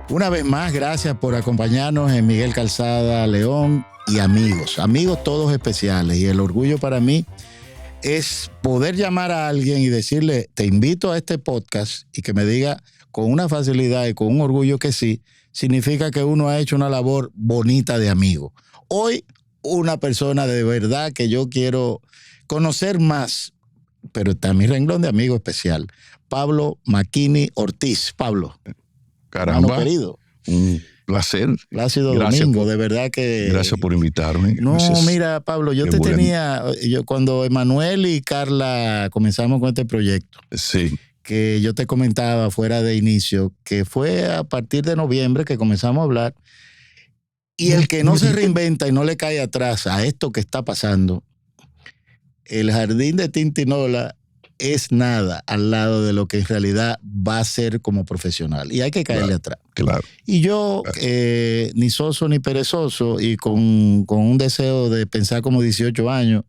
Una vez más, gracias por acompañarnos en Miguel Calzada León y amigos todos especiales. Y el orgullo para mí es poder llamar a alguien y decirle, te invito a este podcast, y que me diga con una facilidad y con un orgullo que sí, significa que uno ha hecho una labor bonita de amigo. Hoy, una persona de verdad que yo quiero conocer más, pero está en mi renglón de amigo especial, Pablo McKinney Ortiz. Pablo. Caramba, querido. un placer. Plácido Domingo, de verdad que... Gracias por invitarme. No, Gracias. mira, Pablo, yo te tenía... Cuando Emanuel y Carla comenzamos con este proyecto, sí, que yo te comentaba fuera de inicio, que fue a partir de noviembre que comenzamos a hablar, y el que no se reinventa y no le cae atrás a esto que está pasando, el jardín de Tintinola es nada al lado de lo que en realidad va a ser como profesional. Y hay que caerle atrás. Claro. Y yo, ni soso ni perezoso, y con un deseo de pensar como 18 años,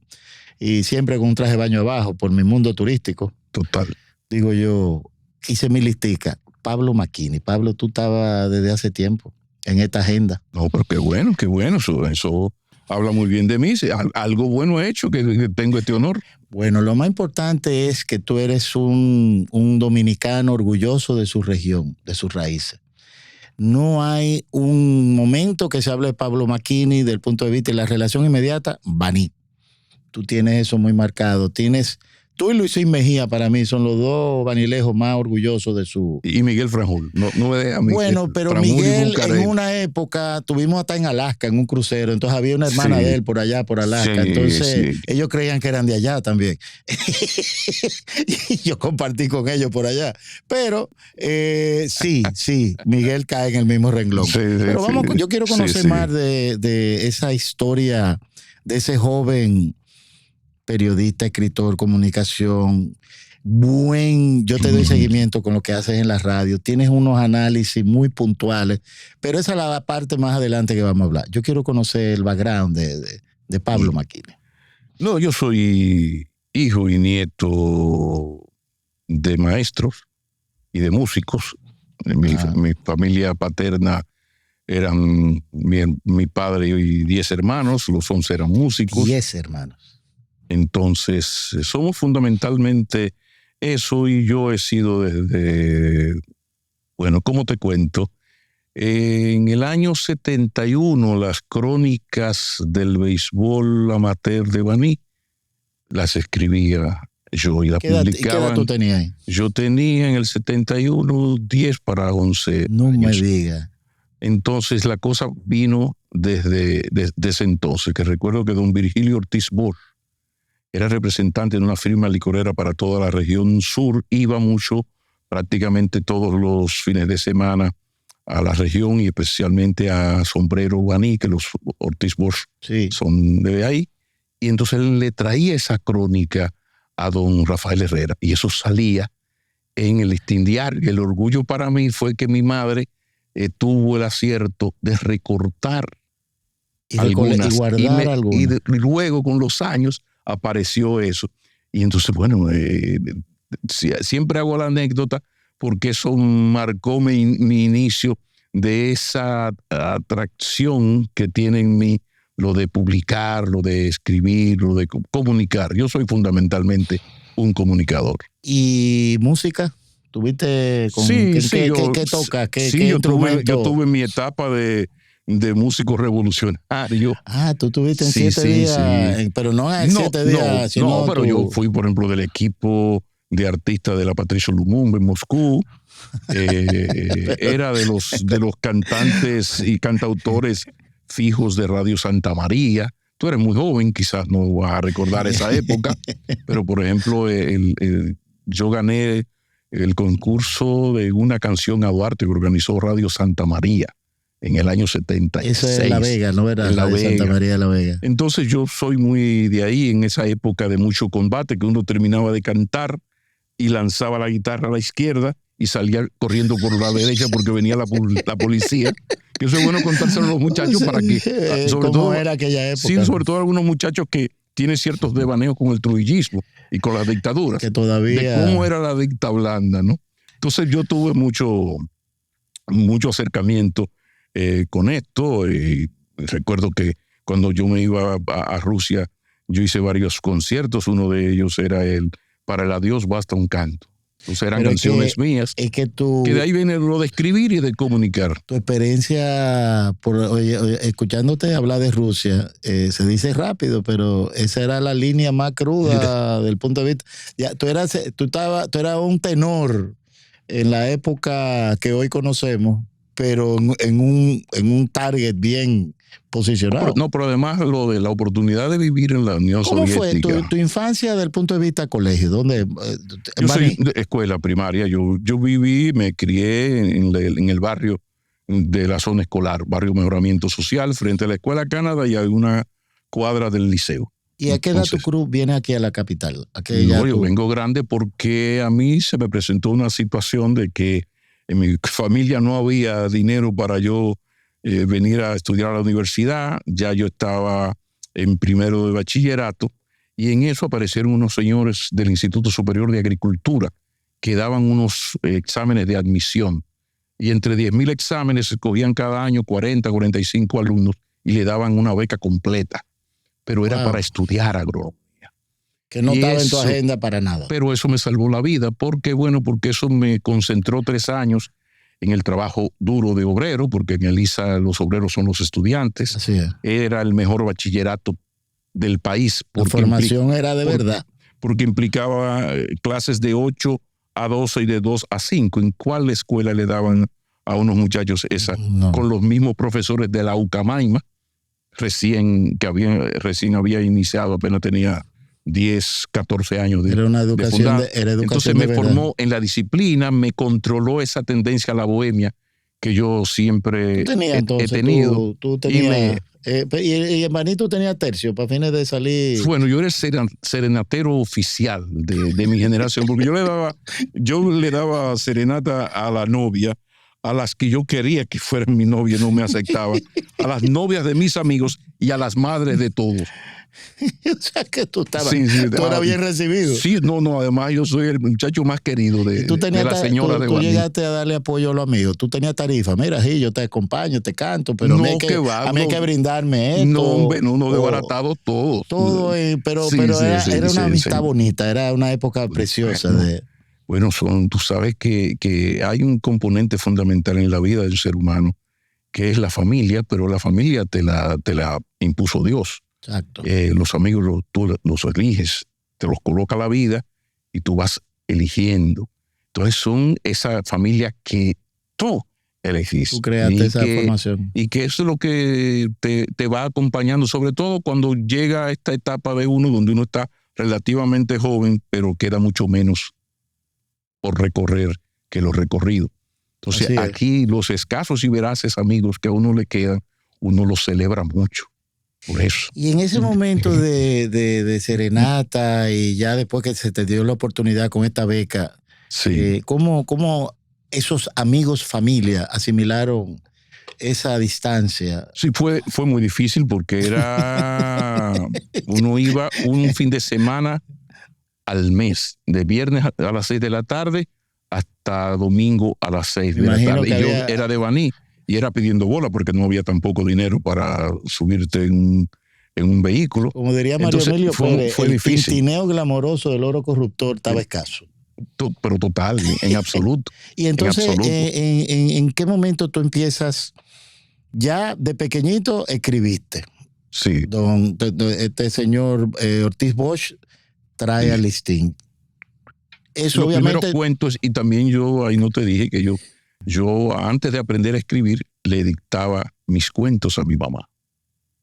y siempre con un traje de baño abajo por mi mundo turístico. Total. Digo yo, hice mi listica. Pablo McKinney. Pablo, tú estabas desde hace tiempo en esta agenda. No, pero qué bueno. Eso habla muy bien de mí. Algo bueno he hecho que tengo este honor. Bueno, lo más importante es que tú eres un dominicano orgulloso de su región, de sus raíces. No hay un momento que se hable de Pablo McKinney del punto de vista de la relación inmediata, Baní. Tú tienes eso muy marcado. Tú y Luisín Mejía, para mí, son los dos vanilejos más orgullosos de su... Y Miguel Franjul. No me deja a mí. Bueno, pero Franjul, Miguel, en una época, tuvimos hasta en Alaska, en un crucero, entonces había una hermana de él por allá, por Alaska, entonces ellos creían que eran de allá también. Y yo compartí con ellos por allá. Pero sí, Miguel cae en el mismo renglón. Pero vamos, yo quiero conocer más de esa historia, de ese joven periodista, escritor, comunicación, yo te doy seguimiento con lo que haces en la radio, tienes unos análisis muy puntuales, pero esa es la parte más adelante que vamos a hablar. Yo quiero conocer el background de Pablo McKinney. No, yo soy hijo y nieto de maestros y de músicos. Mi familia paterna eran mi padre y 10 hermanos, los 11 eran músicos. 10 hermanos. Entonces, somos fundamentalmente eso, y yo he sido desde, bueno, ¿cómo te cuento? En el año 71, las crónicas del béisbol amateur de Baní las escribía yo y las publicaban. ¿Qué edad tú tenías ahí? Yo tenía en el 71 10 para 11 No años. me digas. Entonces la cosa vino desde ese entonces, que recuerdo que don Virgilio Ortiz Bosch era representante de una firma licorera para toda la región sur, iba mucho, prácticamente todos los fines de semana, a la región y especialmente a Sombrero Baní, que los Ortiz Bosch son de ahí, y entonces él le traía esa crónica a don Rafael Herrera, y eso salía en el Listín Diario. El orgullo para mí fue que mi madre tuvo el acierto de recortar algunas, y guardar algunas. Y luego con los años apareció eso. Y entonces, bueno, siempre hago la anécdota porque eso marcó mi inicio de esa atracción que tiene en mí, lo de publicar, lo de escribir, lo de comunicar. Yo soy fundamentalmente un comunicador. ¿Y música? ¿Tuviste con qué tocas? Yo tuve mi etapa de músico revolucionario. Tú tuviste en 7 días, pero no en 7 días. No, pero yo fui, por ejemplo, del equipo de artistas de la Patricio Lumumba en Moscú. Era de los cantantes y cantautores fijos de Radio Santa María. Tú eres muy joven, quizás no vas a recordar esa época, pero por ejemplo, yo gané el concurso de una canción a Duarte que organizó Radio Santa María en el año 76. Eso es La Vega, ¿no era? La Vega. Santa María de La Vega. Entonces yo soy muy de ahí, en esa época de mucho combate, que uno terminaba de cantar y lanzaba la guitarra a la izquierda y salía corriendo por la derecha porque venía la policía. Que eso es bueno contárselo a los muchachos para que... sobre todo era aquella época. Sí, sobre todo algunos muchachos que tienen ciertos devaneos con el trujillismo y con las dictaduras. Que todavía... De cómo era la dicta blanda, ¿no? Entonces yo tuve mucho mucho acercamiento con esto. Recuerdo que cuando yo me iba a Rusia, yo hice varios conciertos. Uno de ellos era Para el adiós basta un canto. Entonces eran canciones mías. Es que de ahí viene lo de escribir y de comunicar. Tu experiencia, escuchándote hablar de Rusia, se dice rápido, pero esa era la línea más cruda del punto de vista. Ya, tú eras un tenor en la época que hoy conocemos, pero en un target bien posicionado. Pero además lo de la oportunidad de vivir en la Unión Soviética. ¿Cómo fue tu infancia desde el punto de vista colegio? ¿Dónde? Yo soy de escuela primaria. Yo viví, me crié en el barrio de la zona escolar, barrio Mejoramiento Social, frente a la Escuela Canadá y a una cuadra del liceo. ¿Y a qué edad tu cruz viene aquí a la capital? Yo vengo grande porque a mí se me presentó una situación de que en mi familia no había dinero para yo venir a estudiar a la universidad. Ya yo estaba en primero de bachillerato y en eso aparecieron unos señores del Instituto Superior de Agricultura que daban unos exámenes de admisión y entre 10,000 exámenes escogían cada año 40, 45 alumnos y le daban una beca completa, pero era para estudiar agronomía. Que no estaba en tu agenda para nada. Pero eso me salvó la vida porque eso me concentró 3 años en el trabajo duro de obrero, porque en el ISA los obreros son los estudiantes. Así es. Era el mejor bachillerato del país. La formación era de verdad. Porque implicaba clases de 8 a 12 y de 2 a 5. ¿En cuál escuela le daban a unos muchachos esa? No. Con los mismos profesores de la Ucamaima, recién había iniciado, apenas tenía 10, 14 años de Era una educación Entonces me formó en la disciplina, me controló esa tendencia a la bohemia que yo siempre he tenido. Tú tenías, y hermanito tenía tercio para fines de salir. Bueno, yo era el serenatero oficial de mi generación, porque yo le daba serenata a la novia, a las que yo quería que fueran mi novia, no me aceptaban, a las novias de mis amigos y a las madres de todos. O sea que tú eras bien recibido. Sí, además yo soy el muchacho más querido de la señora de Guaní. Tú llegaste a darle apoyo a los amigos. Tú tenías tarifa. Mira, sí, yo te acompaño, te canto, pero a mí hay que brindarme esto. No, hombre, no desbaratado todo. Todo, pero era una amistad bonita, era una época preciosa. Bueno, tú sabes que hay un componente fundamental en la vida del ser humano, que es la familia, pero la familia te la impuso Dios. Exacto. Los amigos tú los eliges, te los coloca la vida y tú vas eligiendo. Entonces son esa familia que tú elegiste. Tú creaste esa formación. Y que eso es lo que te va acompañando, sobre todo cuando llega esta etapa de uno donde uno está relativamente joven, pero queda mucho menos por recorrer que lo recorrido. Entonces aquí los escasos y veraces amigos que a uno le quedan, uno los celebra mucho. Por eso. Y en ese momento de serenata y ya después que se te dio la oportunidad con esta beca, ¿cómo esos amigos, familia, asimilaron esa distancia? Sí, fue muy difícil porque uno iba un fin de semana al mes, de viernes a las 6 de la tarde hasta domingo a las 6 de la tarde. Y yo era de Baní. Y era pidiendo bola porque no había tampoco dinero para subirte en un vehículo. Como diría Mario Emilio Pérez, fue el tintineo glamoroso del oro corruptor estaba escaso. Pero total, en absoluto. Y entonces, ¿en qué momento tú empiezas? Ya de pequeñito escribiste. Sí. Este señor Ortiz Bosch trae al listín. Eso los obviamente. Primeros cuentos, y también ahí no te dije que yo antes de aprender a escribir le dictaba mis cuentos a mi mamá.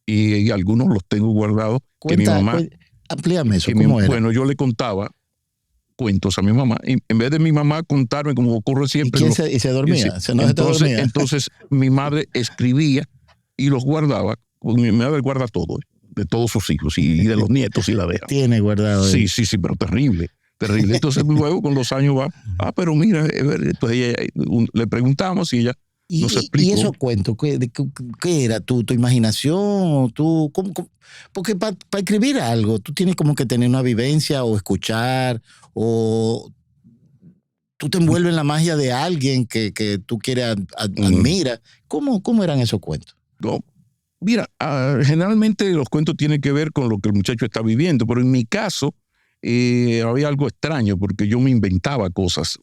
Y algunos los tengo guardados. Amplíame eso, ¿cómo era? Bueno, yo le contaba cuentos a mi mamá. Y en vez de mi mamá contarme como ocurre siempre. ¿Y se dormía? Entonces mi madre escribía y los guardaba. Mi madre guarda todo, de todos sus hijos y de los nietos y la deja. Tiene guardado. Sí, pero terrible. Entonces luego con los años va, pero mira, entonces le preguntamos y ella nos explicó. ¿Y esos cuentos? ¿Qué era? ¿Tu imaginación? ¿Cómo? Porque para escribir algo, tú tienes como que tener una vivencia o escuchar, o tú te envuelves en la magia de alguien que tú quieres, admiras. ¿Cómo eran esos cuentos? No, mira, generalmente los cuentos tienen que ver con lo que el muchacho está viviendo, pero en mi caso había algo extraño porque yo me inventaba cosas.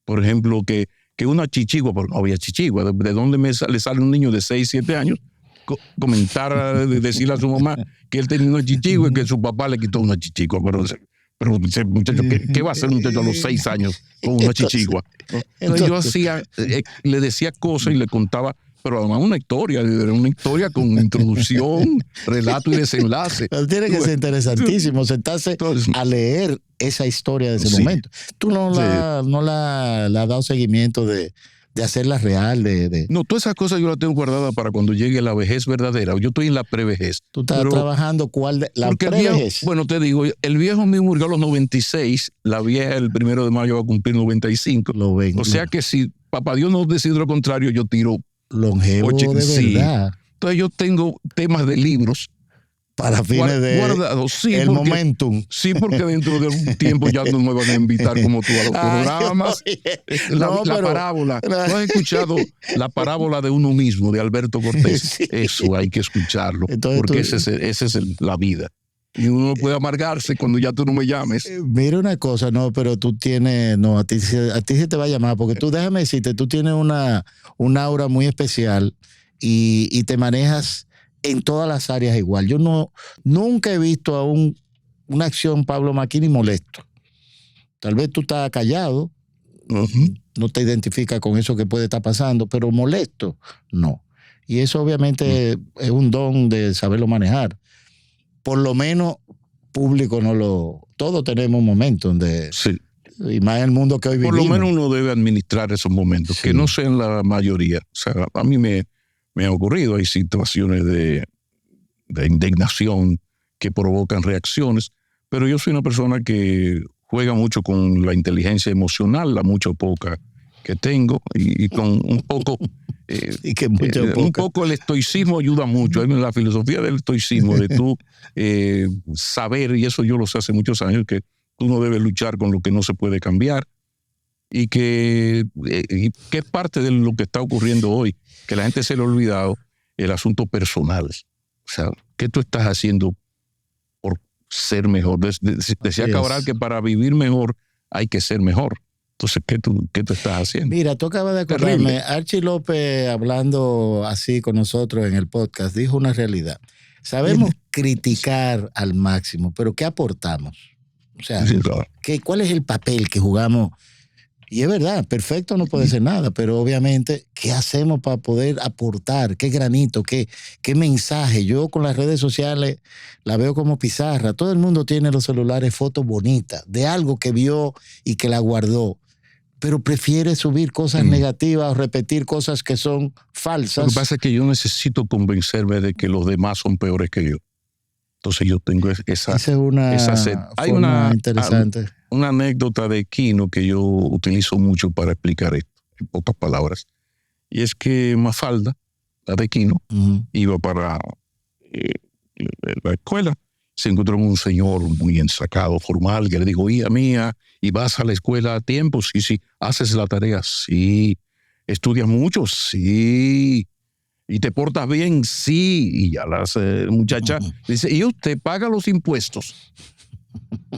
Por ejemplo, que una chichigua, pero no había chichigua. ¿De dónde le sale un niño de 6, 7 años comentar, decirle a su mamá que él tenía una chichigua y que su papá le quitó una chichigua? Pero muchacho, ¿qué va a hacer un muchacho a los 6 años con una chichigua? Entonces yo le decía cosas y le contaba, pero además una historia con introducción, relato y desenlace. Pero tiene que ser interesantísimo sentarse a leer esa historia de ese momento. Tú no le has dado seguimiento de hacerla real. No, todas esas cosas yo las tengo guardadas para cuando llegue la vejez verdadera. Yo estoy en la prevejez. ¿Tú estás trabajando la prevejez? Bueno, te digo, el viejo mío murió a los 96, la vieja el 1 de mayo va a cumplir 95. O sea que si papá Dios no decide lo contrario, yo tiro longevo de verdad. Entonces yo tengo temas de libros para fines de guardados, momentum. Sí, porque dentro de un tiempo ya no me van a invitar como tú a los programas. La parábola. ¿No has escuchado la parábola de uno mismo, de Alberto Cortés? Sí. Eso hay que escucharlo, entonces, porque esa es la vida. Y uno no puede amargarse cuando ya tú no me llames. Mira una cosa, pero tú tienes, a ti se te va a llamar, porque tú, déjame decirte, tú tienes una aura muy especial y te manejas en todas las áreas igual. Yo nunca he visto a una acción Pablo Macchini molesto. Tal vez tú estás callado, no te identificas con eso que puede estar pasando, pero molesto, no. Y eso obviamente es un don de saberlo manejar. Por lo menos público todos tenemos momentos donde... Sí. Y más en el mundo que hoy vivimos. Por lo menos uno debe administrar esos momentos, que no sean la mayoría. O sea, a mí me ha ocurrido, hay situaciones de indignación que provocan reacciones, pero yo soy una persona que juega mucho con la inteligencia emocional, la mucha o poca que tengo, y con un poco... un poco el estoicismo ayuda mucho. La filosofía del estoicismo, de tú saber, y eso yo lo sé hace muchos años, que tú no debes luchar con lo que no se puede cambiar, y que es parte de lo que está ocurriendo hoy, que la gente se le ha olvidado el asunto personal. O sea, ¿qué tú estás haciendo por ser mejor? Decía Cabral que para vivir mejor hay que ser mejor. Entonces, ¿qué tú estás haciendo? Mira, tú acabas de acordarme, Archie López, hablando así con nosotros en el podcast, dijo una realidad. Sabemos criticar al máximo, pero ¿qué aportamos? O sea, claro. ¿Cuál es el papel que jugamos? Y es verdad, perfecto no puede ser nada, pero obviamente, ¿qué hacemos para poder aportar? ¿Qué granito? ¿Qué mensaje? Yo con las redes sociales la veo como pizarra. Todo el mundo tiene en los celulares fotos bonitas de algo que vio y que la guardó, pero prefiere subir cosas negativas o repetir cosas que son falsas. Lo que pasa es que yo necesito convencerme de que los demás son peores que yo. Entonces yo tengo esa es una sed. Hay interesante. Una anécdota de Quino que yo utilizo mucho para explicar esto, en pocas palabras. Y es que Mafalda, la de Quino, iba para la escuela. Se encontró con un señor muy ensacado, formal, que le dijo, hija mía, ¿y vas a la escuela a tiempo? Sí. ¿Haces la tarea? Sí. ¿Estudias mucho? Sí. ¿Y te portas bien? Sí. Y ya la muchacha dice, ¿y usted paga los impuestos?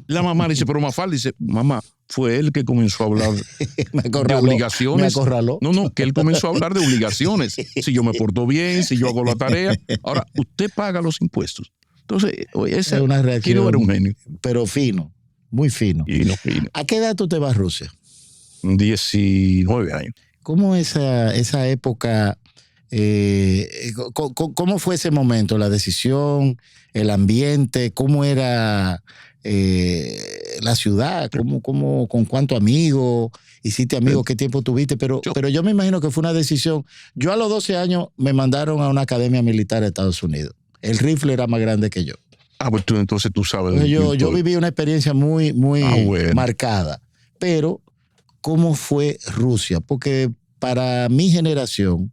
La mamá dice, pero Mafalda dice, mamá, fue él que comenzó a hablar de obligaciones. Me acorraló. No, que él comenzó a hablar de obligaciones. Si yo me porto bien, si yo hago la tarea. Ahora, usted paga los impuestos. Entonces, esa es una reacción. Quino era un genio. Pero fino, muy fino. Fino. ¿A qué edad tú te vas a Rusia? 19 años. ¿Cómo esa época, cómo fue ese momento, la decisión, el ambiente, cómo era la ciudad, con cuántos amigos, hiciste amigos, qué tiempo tuviste? Pero yo me imagino que fue una decisión. Yo a los 12 años me mandaron a una academia militar de Estados Unidos. El rifle era más grande que yo. Pues entonces tú sabes. Yo viví una experiencia muy marcada. Pero, ¿cómo fue Rusia? Porque para mi generación,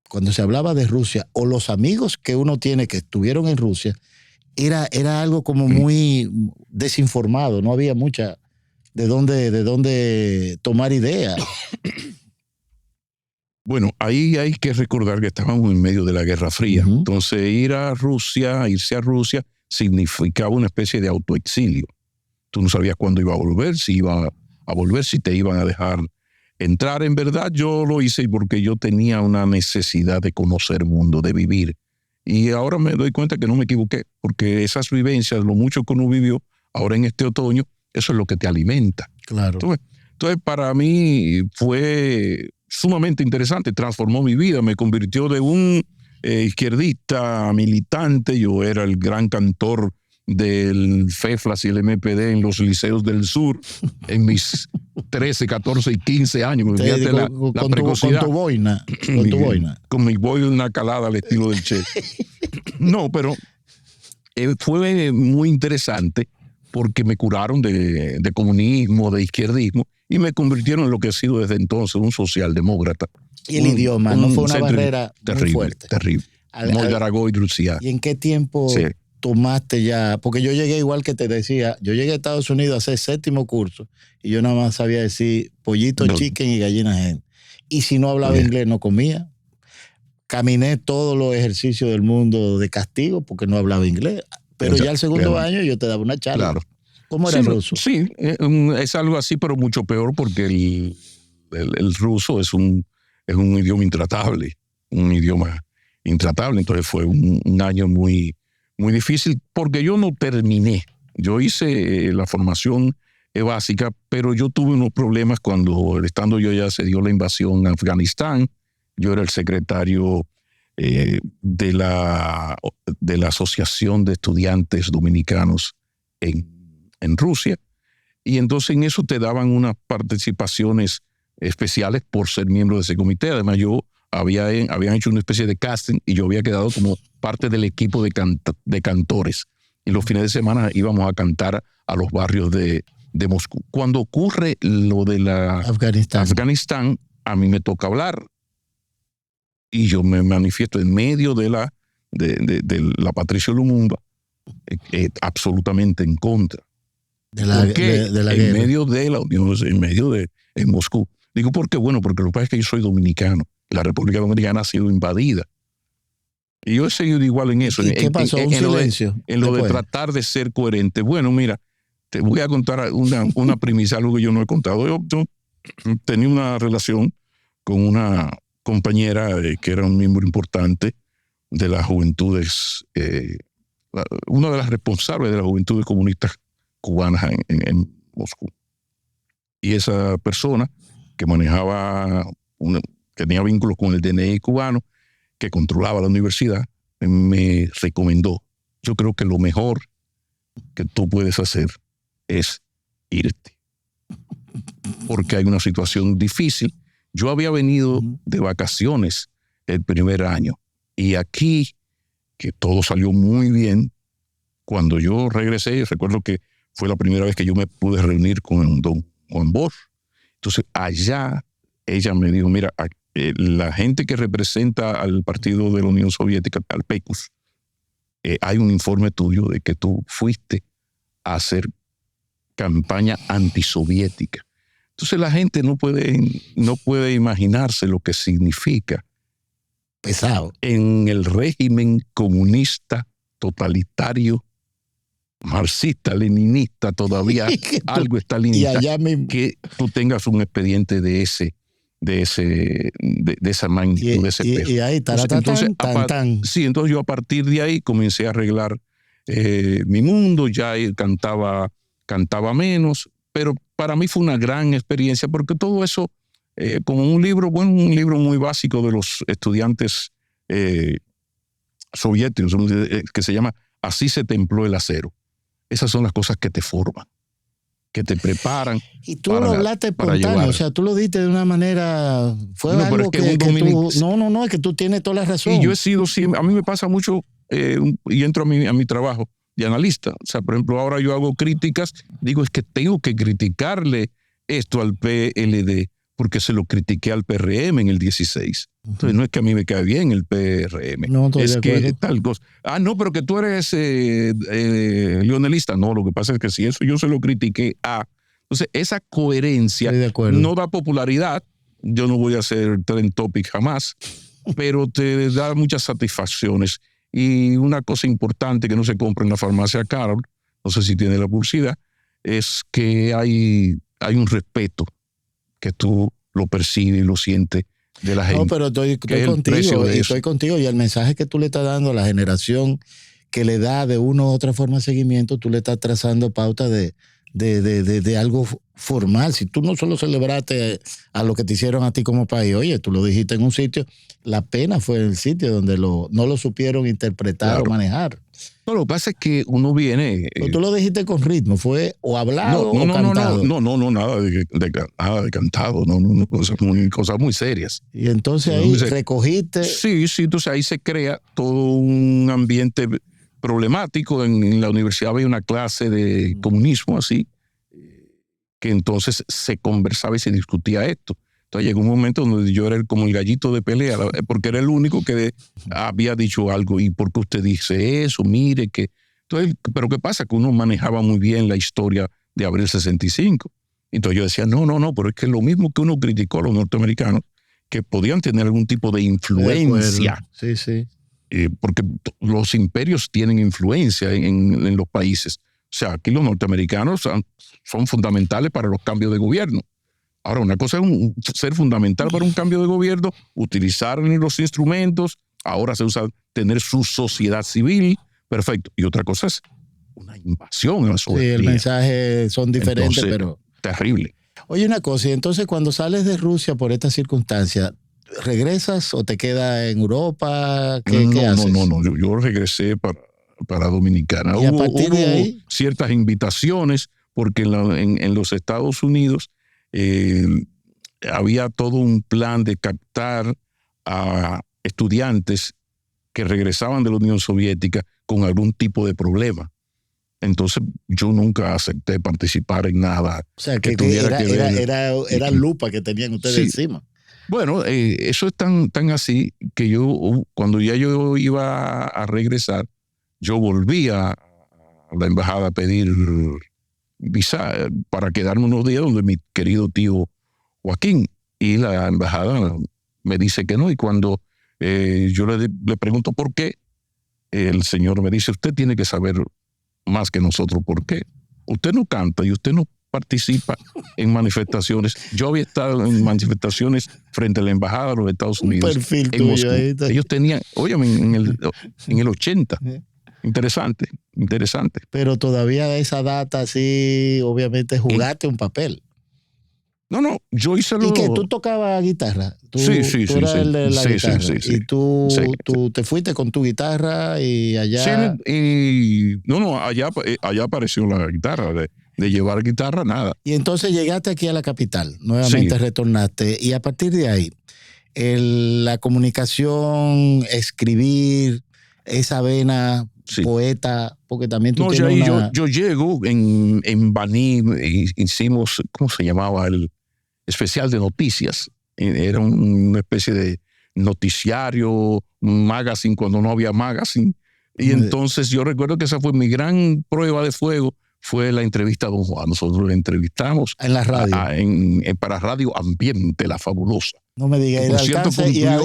cuando se hablaba de Rusia, o los amigos que uno tiene que estuvieron en Rusia, era algo como muy desinformado. No había mucha de dónde tomar ideas. Bueno, ahí hay que recordar que estábamos en medio de la Guerra Fría. Uh-huh. Entonces, irse a Rusia, significaba una especie de autoexilio. Tú no sabías cuándo iba a volver, si iba a volver, si te iban a dejar entrar. En verdad, yo lo hice porque yo tenía una necesidad de conocer el mundo, de vivir. Y ahora me doy cuenta que no me equivoqué, porque esas vivencias, lo mucho que uno vivió ahora en este otoño, eso es lo que te alimenta. Claro. Entonces para mí fue sumamente interesante, transformó mi vida, me convirtió de un izquierdista militante. Yo era el gran cantor del FEFLAS y el MPD en los liceos del sur en mis 13, 14 y 15 años. Con tu boina. Con mi boina calada al estilo del Che. No, pero fue muy interesante porque me curaron de comunismo, de izquierdismo, y me convirtieron en lo que he sido desde entonces, un socialdemócrata. Y el idioma, ¿no fue una barrera terrible, muy fuerte? Terrible. ¿Y en qué tiempo tomaste ya? Porque yo llegué, igual que te decía, yo llegué a Estados Unidos a hacer 7º curso y yo nada más sabía decir pollito, chicken y gallina hen. Y si no hablaba inglés, no comía. Caminé todos los ejercicios del mundo de castigo porque no hablaba inglés. Pero ya el segundo año yo te daba una charla. Claro. ¿Cómo era el ruso? Sí, es algo así, pero mucho peor porque el ruso es un idioma intratable. Entonces fue un año muy, muy difícil porque yo no terminé. Yo hice la formación básica, pero yo tuve unos problemas cuando, estando yo ya, se dio la invasión a Afganistán. Yo era el secretario de la Asociación de Estudiantes Dominicanos en Rusia, y entonces en eso te daban unas participaciones especiales por ser miembro de ese comité. Además, yo habían hecho una especie de casting y yo había quedado como parte del equipo de cantores. Y los fines de semana íbamos a cantar a los barrios de Moscú. Cuando ocurre lo de Afganistán, a mí me toca hablar. Y yo me manifiesto en medio de la Patricio Lumumba, absolutamente en contra. De la guerra. En medio de la Unión, en Moscú. Digo, ¿por qué? Bueno, porque lo que pasa es que yo soy dominicano. La República Dominicana ha sido invadida. Y yo he seguido igual en eso. ¿Y qué pasó? ¿Un silencio? En lo de tratar de ser coherente. Bueno, mira, te voy a contar una primicia, algo que yo no he contado. Yo tenía una relación con una compañera que era un miembro importante de las juventudes, una de las responsables de las juventudes comunistas cubanas en Moscú. Y esa persona que tenía vínculos con el DNI cubano, que controlaba la universidad, me recomendó: yo creo que lo mejor que tú puedes hacer es irte, porque hay una situación difícil. Yo había venido de vacaciones el primer año, y aquí, que todo salió muy bien, cuando yo regresé, recuerdo que fue la primera vez que yo me pude reunir con don Juan Bosch. Entonces allá ella me dijo: mira, la gente que representa al partido de la Unión Soviética, al PECUS, hay un informe tuyo de que tú fuiste a hacer campaña antisoviética. Entonces la gente no puede imaginarse lo que significa pesado en el régimen comunista totalitario, marxista, leninista, todavía algo estalinista, que tú tengas un expediente de esa magnitud, de ese peso. Y ahí, Sí, entonces yo a partir de ahí comencé a arreglar mi mundo, ya cantaba menos, pero para mí fue una gran experiencia, porque todo eso, como un libro muy básico de los estudiantes soviéticos, que se llama Así se templó el acero. Esas son las cosas que te forman, que te preparan. Y tú lo hablaste espontáneo, o sea, tú lo diste de una manera... Fue algo es que tú... No, es que tú tienes toda la razón. Y yo he sido siempre... A mí me pasa mucho, y entro a mi trabajo de analista. O sea, por ejemplo, ahora yo hago críticas, digo, es que tengo que criticarle esto al PLD, porque se lo critiqué al PRM en el 16. Entonces, no es que a mí me cae bien el PRM. No, es que tal cosa. No, pero que tú eres lionelista. No, lo que pasa es que si eso yo se lo critiqué Entonces, esa coherencia no da popularidad. Yo no voy a hacer trend topic jamás, pero te da muchas satisfacciones. Y una cosa importante que no se compra en la farmacia Carol, no sé si tiene la publicidad, es que hay un respeto que tú lo percibes y lo sientes de la gente. No, pero estoy contigo. Y el mensaje que tú le estás dando a la generación que le da de una u otra forma seguimiento, tú le estás trazando pauta de algo formal. Si tú no solo celebraste a lo que te hicieron a ti como país, oye, tú lo dijiste en un sitio, la pena fue en el sitio donde no lo supieron interpretar o manejar. No, lo que pasa es que uno viene... Pero tú lo dijiste con ritmo, ¿fue o hablado o cantado? No, nada de cantado, no, cosas muy serias. Y entonces ahí recogiste... Sí, entonces ahí se crea todo un ambiente problemático. En la universidad había una clase de comunismo así, que entonces se conversaba y se discutía esto. Entonces llegó un momento donde yo era como el gallito de pelea, porque era el único que había dicho algo. ¿Y por qué usted dice eso? Mire que... Entonces, pero ¿qué pasa? Que uno manejaba muy bien la historia de Abril 65. Entonces yo decía, no, pero es que lo mismo que uno criticó a los norteamericanos, que podían tener algún tipo de influencia. Sí. Porque los imperios tienen influencia en los países. O sea, aquí los norteamericanos son fundamentales para los cambios de gobierno. Ahora, una cosa es ser fundamental para un cambio de gobierno, utilizar los instrumentos, ahora se usa tener su sociedad civil, perfecto. Y otra cosa es una invasión en la soberanía. Sí, el mensaje son diferentes, entonces, pero... Terrible. Oye, una cosa, y entonces cuando sales de Rusia por esta circunstancia, ¿regresas o te quedas en Europa? ¿Qué haces? No, yo regresé para Dominicana. ¿Y a partir de ahí? Hubo ciertas invitaciones, porque en los Estados Unidos había todo un plan de captar a estudiantes que regresaban de la Unión Soviética con algún tipo de problema. Entonces yo nunca acepté participar en nada. O sea, que tuviera que ver. Era lupa que tenían ustedes encima. Bueno, eso es tan así que yo, cuando ya yo iba a regresar, yo volví a la embajada a pedir visa para quedarme unos días donde mi querido tío Joaquín, y la embajada me dice que no, y cuando yo le pregunto por qué, el señor me dice, usted tiene que saber más que nosotros por qué. Usted no canta y usted no participa en manifestaciones. Yo había estado en manifestaciones frente a la embajada de los Estados Unidos. Un perfil tuyo ahí está. Ellos tenían, óyeme, en el 80. Interesante. Pero todavía de esa data, sí, obviamente jugaste un papel. No, yo hice lo... ¿Y que tú tocabas guitarra? Sí. Tú eras el de la guitarra. Sí. Y tú te fuiste con tu guitarra y allá... Sí, allá apareció la guitarra, de llevar guitarra, nada. Y entonces llegaste aquí a la capital, nuevamente retornaste, y a partir de ahí, la comunicación, escribir, esa vena... poeta, porque también tú tienes yo llego en Baní, hicimos, ¿cómo se llamaba? El especial de noticias. Era una especie de noticiario, magazine cuando no había magazine. Y entonces yo recuerdo que esa fue mi gran prueba de fuego, fue la entrevista a don Juan. Nosotros le entrevistamos en la radio. Para Radio Ambiente, la fabulosa. No me digas, ¿el alcance? ¿Y a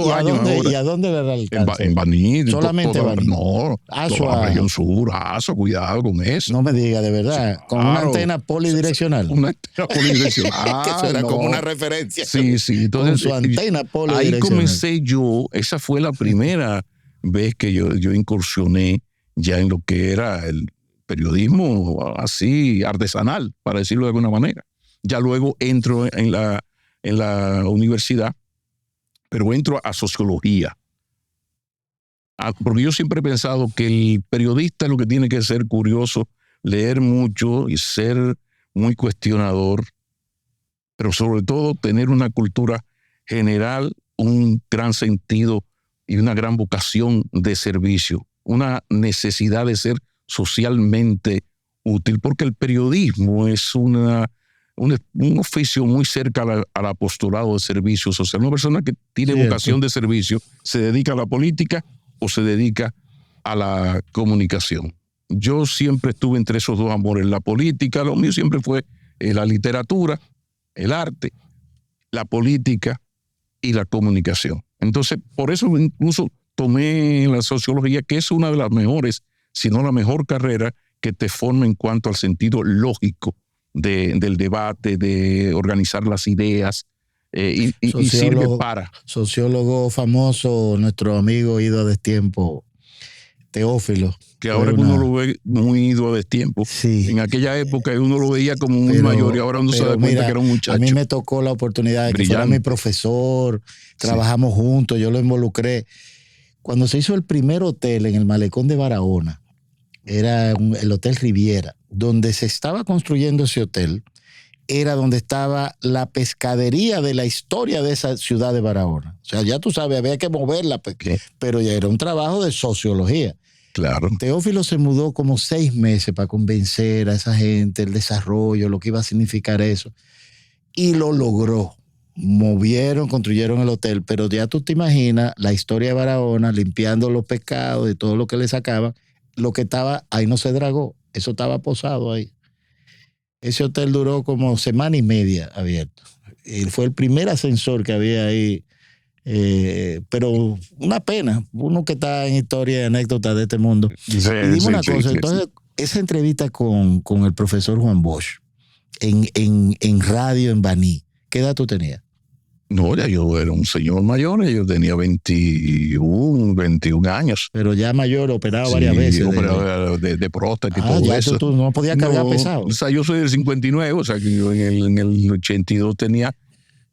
dónde era el alcance? En Baní. ¿Solamente Baní? No, toda la región sur, cuidado con eso. No me digas, de verdad. Sí, con una antena polidireccional. Una antena polidireccional. Que eso era como una referencia. Sí. Entonces, con su antena polidireccional. Ahí comencé yo, esa fue la primera vez que yo incursioné ya en lo que era el periodismo así artesanal, para decirlo de alguna manera. Ya luego entro en la universidad, pero entro a sociología. Porque yo siempre he pensado que el periodista es lo que tiene que ser curioso, leer mucho y ser muy cuestionador, pero sobre todo tener una cultura general, un gran sentido y una gran vocación de servicio, una necesidad de ser socialmente útil, porque el periodismo es un oficio muy cerca al apostolado de servicio social. Una persona que tiene vocación de servicio se dedica a la política o se dedica a la comunicación. Yo siempre estuve entre esos dos amores. La política, lo mío siempre fue la literatura, el arte, la política y la comunicación. Entonces, por eso incluso tomé la sociología, que es una de las mejores, si no la mejor carrera que te forma en cuanto al sentido lógico del debate, de organizar las ideas, y sirve para... Sociólogo famoso, nuestro amigo ido a destiempo, Teófilo. Que ahora uno lo ve muy ido a destiempo. Sí. En aquella época uno lo veía como muy mayor y ahora uno se da cuenta que era un muchacho. A mí me tocó la oportunidad de que fuera mi profesor, trabajamos juntos, yo lo involucré. Cuando se hizo el primer hotel en el malecón de Barahona, era el Hotel Riviera, donde se estaba construyendo ese hotel, era donde estaba la pescadería de la historia de esa ciudad de Barahona. O sea, ya tú sabes, había que moverla, pero ya era un trabajo de sociología. Claro. Teófilo se mudó como 6 meses para convencer a esa gente, el desarrollo, lo que iba a significar eso. Y lo logró. Movieron, construyeron el hotel, pero ya tú te imaginas la historia de Barahona, limpiando los pescados y todo lo que le sacaban. Lo que estaba, ahí no se dragó, eso estaba posado ahí. Ese hotel duró como 1 semana y media abierto. Y fue el primer ascensor que había ahí. Pero una pena, uno que está en historia y anécdotas de este mundo. Sí, y dime una cosa, entonces, esa entrevista con el profesor Juan Bosch en radio en Baní, ¿qué edad tú tenías? No, ya yo era un señor mayor, yo tenía 21 años. Pero ya mayor, operado varias veces. Operado de próstata y todo eso. Tú no podías cargar pesado. O sea, yo soy del 59, o sea, que yo en el 82 tenía,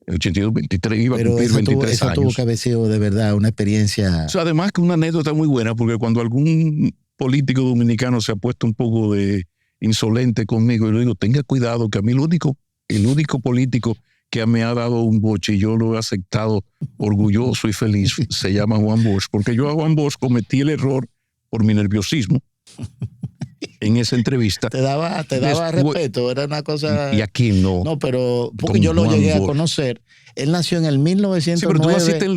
23, iba a cumplir 23 eso años. Tuvo que haber sido de verdad una experiencia. O sea, además que una anécdota muy buena, porque cuando algún político dominicano se ha puesto un poco de insolente conmigo, yo le digo, tenga cuidado, que a mí el único político que me ha dado un boche y yo lo he aceptado orgulloso y feliz, se llama Juan Bosch, porque yo a Juan Bosch cometí el error por mi nerviosismo en esa entrevista. Te daba respeto, era una cosa... Y aquí no. No, pero porque yo lo llegué a conocer. Él nació en el 1909. Sí, pero tú naciste en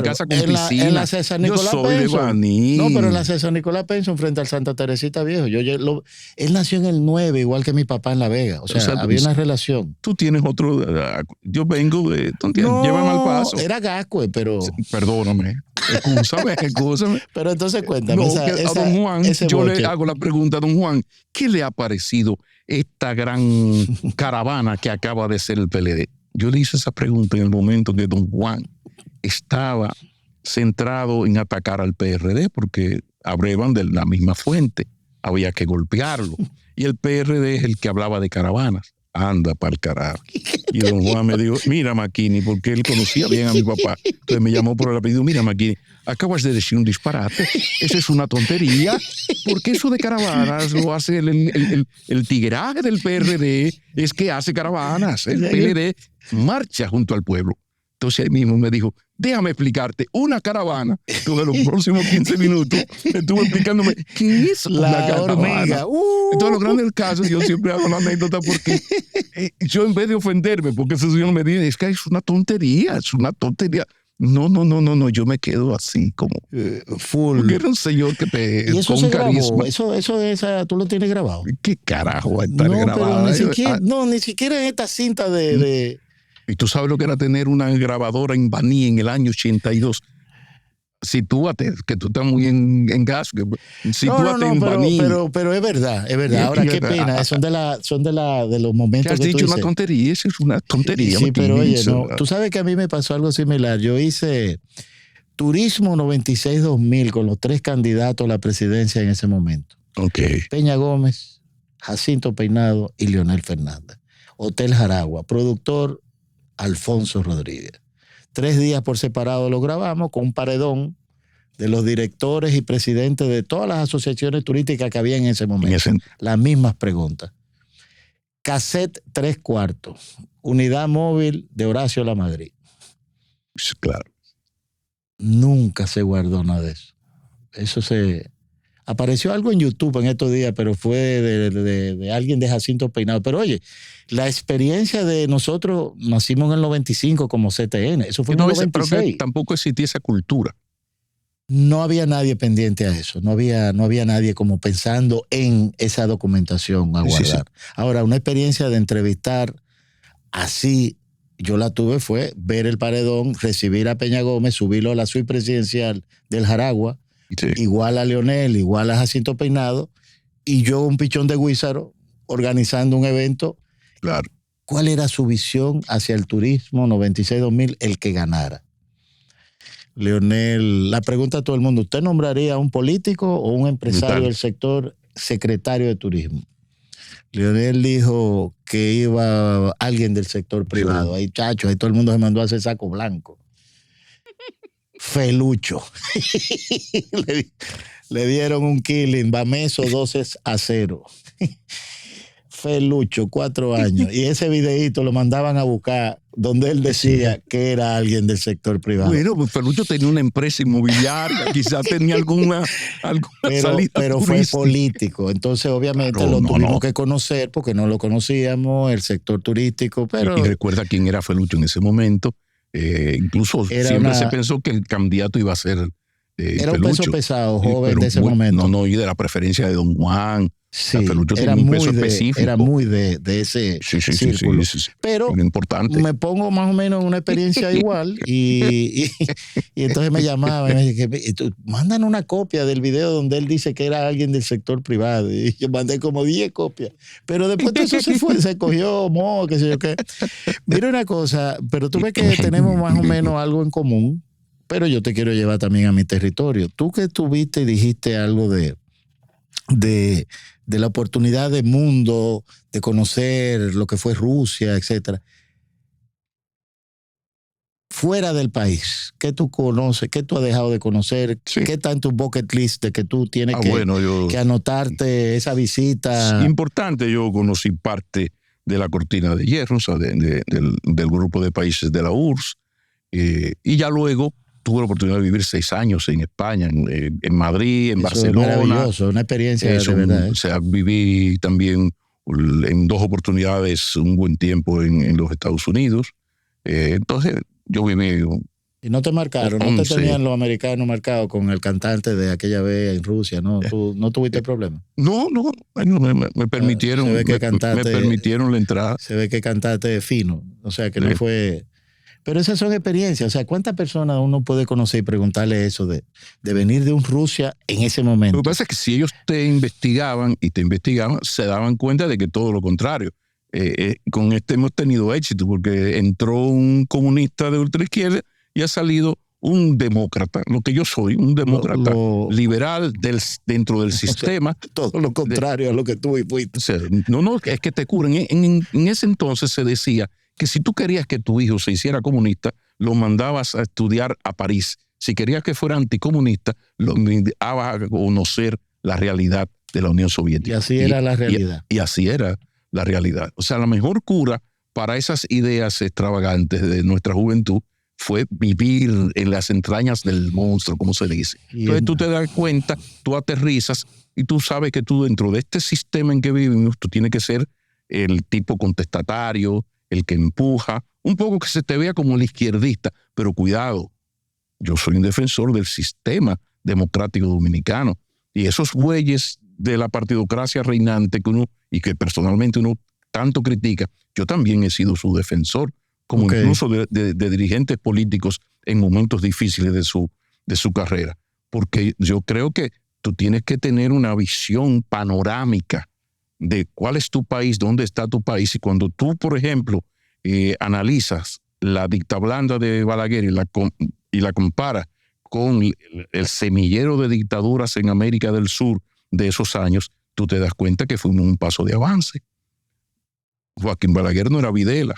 casa con piscina. En la César Nicolás Penson. No, pero en la César Nicolás Penson frente al Santa Teresita Viejo. Él nació en el 9, igual que mi papá en La Vega. O sea había una relación. Tú tienes otro... Yo vengo de... No, llévame al paso. Era Gascue, pero... Perdóname. Excúsame. Pero entonces cuéntame. A don Juan, yo le hago la pregunta a don Juan, ¿qué le ha parecido esta gran caravana que acaba de ser el PLD? Yo le hice esa pregunta en el momento que don Juan estaba centrado en atacar al PRD, porque abrevan de la misma fuente, había que golpearlo. Y el PRD es el que hablaba de caravanas. Anda para el carajo. Y don Juan me dijo, mira Maquini, porque él conocía bien a mi papá. Entonces me llamó por el apellido, mira Maquini, acabas de decir un disparate, esa es una tontería, porque eso de caravanas lo hace el tigueraje del PRD, es que hace caravanas, el PLD marcha junto al pueblo. Entonces él mismo me dijo, déjame explicarte, una caravana. Entonces los próximos 15 minutos estuvo explicándome qué es una caravana. Entonces lo grande del caso, yo siempre hago una anécdota porque yo en vez de ofenderme, porque ese señor me dice, es que es una tontería. No, yo me quedo así como full. Porque era un señor que te... ¿Y eso con se carisma. Grabó? ¿Tú lo tienes grabado? ¿Qué carajo va a estar grabado? Ni siquiera en esta cinta de... Y tú sabes lo que era tener una grabadora en Baní en el año 82. Sitúate, que tú estás muy en gas. Sitúate en Baní. Pero es verdad. Ahora, qué pena. Son de los momentos que has dicho una tontería. Eso es una tontería. Sí, pero oye, no. Tú sabes que a mí me pasó algo similar. Yo hice Turismo 96-2000 con los 3 candidatos a la presidencia en ese momento. Okay. Peña Gómez, Jacinto Peinado y Leonel Fernández. Hotel Jaragua. Productor Alfonso Rodríguez. 3 días por separado lo grabamos con un paredón de los directores y presidentes de todas las asociaciones turísticas que había en ese momento. Las mismas preguntas. Cassette 3/4. Unidad móvil de Horacio Lamadrid. Claro. Nunca se guardó nada de eso. Eso se... Apareció algo en YouTube en estos días, pero fue de alguien de Jacinto Peinado. Pero oye, la experiencia de nosotros, nacimos en el 95 como CTN. Eso fue en el 96. Tampoco existía esa cultura. No había nadie pendiente a eso, no había nadie como pensando en esa documentación a guardar. Sí. Ahora, una experiencia de entrevistar así, yo la tuve, fue ver el paredón, recibir a Peña Gómez, subirlo a la suite presidencial del Jaragua, sí, igual a Leonel, igual a Jacinto Peinado, y yo un pichón de Guízaro organizando un evento. Claro. ¿Cuál era su visión hacia el turismo 96-2000, el que ganara? Leonel, la pregunta a todo el mundo, ¿usted nombraría a un político o un empresario del sector secretario de turismo? Leonel dijo que iba alguien del sector privado. Ahí, chacho, ahí todo el mundo se mandó a hacer saco blanco. Felucho. le dieron un killing, Bameso 12-0. Felucho, 4 años. Y ese videíto lo mandaban a buscar donde él decía que era alguien del sector privado. Bueno, pues Felucho tenía una empresa inmobiliaria, quizás tenía alguna salida pero fue político. Entonces, obviamente, tuvimos que conocer porque no lo conocíamos, el sector turístico. Pero y recuerda quién era Felucho en ese momento. Incluso siempre se pensó que el candidato iba a ser era Felucho. Un peso pesado, joven de ese momento. No, y de la preferencia de Don Juan. Sí, era muy de ese círculo. Sí. Pero importante. Me pongo más o menos una experiencia igual y entonces me llamaban y me dije, mandan una copia del video donde él dice que era alguien del sector privado. Y yo mandé como 10 copias. Pero después de eso se cogió qué sé yo qué. Mira una cosa, pero tú ves que tenemos más o menos algo en común, pero yo te quiero llevar también a mi territorio. Tú que tuviste y dijiste algo de la oportunidad de mundo, de conocer lo que fue Rusia, etcétera. Fuera del país, ¿qué tú conoces? ¿Qué tú has dejado de conocer? Sí. ¿Qué está en tu bucket list de que tú tienes que anotarte esa visita? Es importante, yo conocí parte de la cortina de hierro, o sea, del grupo de países de la URSS, y ya luego tuve la oportunidad de vivir 6 años en España, en Madrid, en Barcelona. Es maravilloso, una experiencia de verdad. O sea, viví también en 2 oportunidades un buen tiempo en los Estados Unidos. Entonces, yo viví... ¿Y no te marcaron? 11. ¿No te tenían los americanos marcados con el cantante de aquella vez en Rusia? ¿No? ¿Tú no tuviste problema? No, me permitieron, se ve que me permitieron la entrada. Se ve que cantaste fino, o sea, que no fue... Pero esas son experiencias. O sea, ¿cuántas personas uno puede conocer y preguntarle eso de venir de un Rusia en ese momento? Lo que pasa es que si ellos te investigaban, se daban cuenta de que todo lo contrario. Con hemos tenido éxito porque entró un comunista de ultraizquierda y ha salido un demócrata, lo que yo soy, un demócrata liberal dentro del sistema. Todo lo contrario a lo que tú fuiste. O sea, no, es que te curen. En ese entonces se decía que si tú querías que tu hijo se hiciera comunista, lo mandabas a estudiar a París. Si querías que fuera anticomunista, lo mandabas a conocer la realidad de la Unión Soviética. Y así era la realidad. Y así era la realidad. O sea, la mejor cura para esas ideas extravagantes de nuestra juventud fue vivir en las entrañas del monstruo, como se dice. Entonces tú te das cuenta, tú aterrizas y tú sabes que tú dentro de este sistema en que vivimos, tú tienes que ser el tipo contestatario, el que empuja, un poco que se te vea como el izquierdista, pero cuidado, yo soy un defensor del sistema democrático dominicano y esos bueyes de la partidocracia reinante y que personalmente uno tanto critica, yo también he sido su defensor, como incluso de dirigentes políticos en momentos difíciles de su carrera, porque yo creo que tú tienes que tener una visión panorámica de cuál es tu país, dónde está tu país, y cuando tú, por ejemplo, analizas la dictablanda de Balaguer y la comparas con el semillero de dictaduras en América del Sur de esos años, tú te das cuenta que fue un paso de avance. Joaquín Balaguer no era Videla.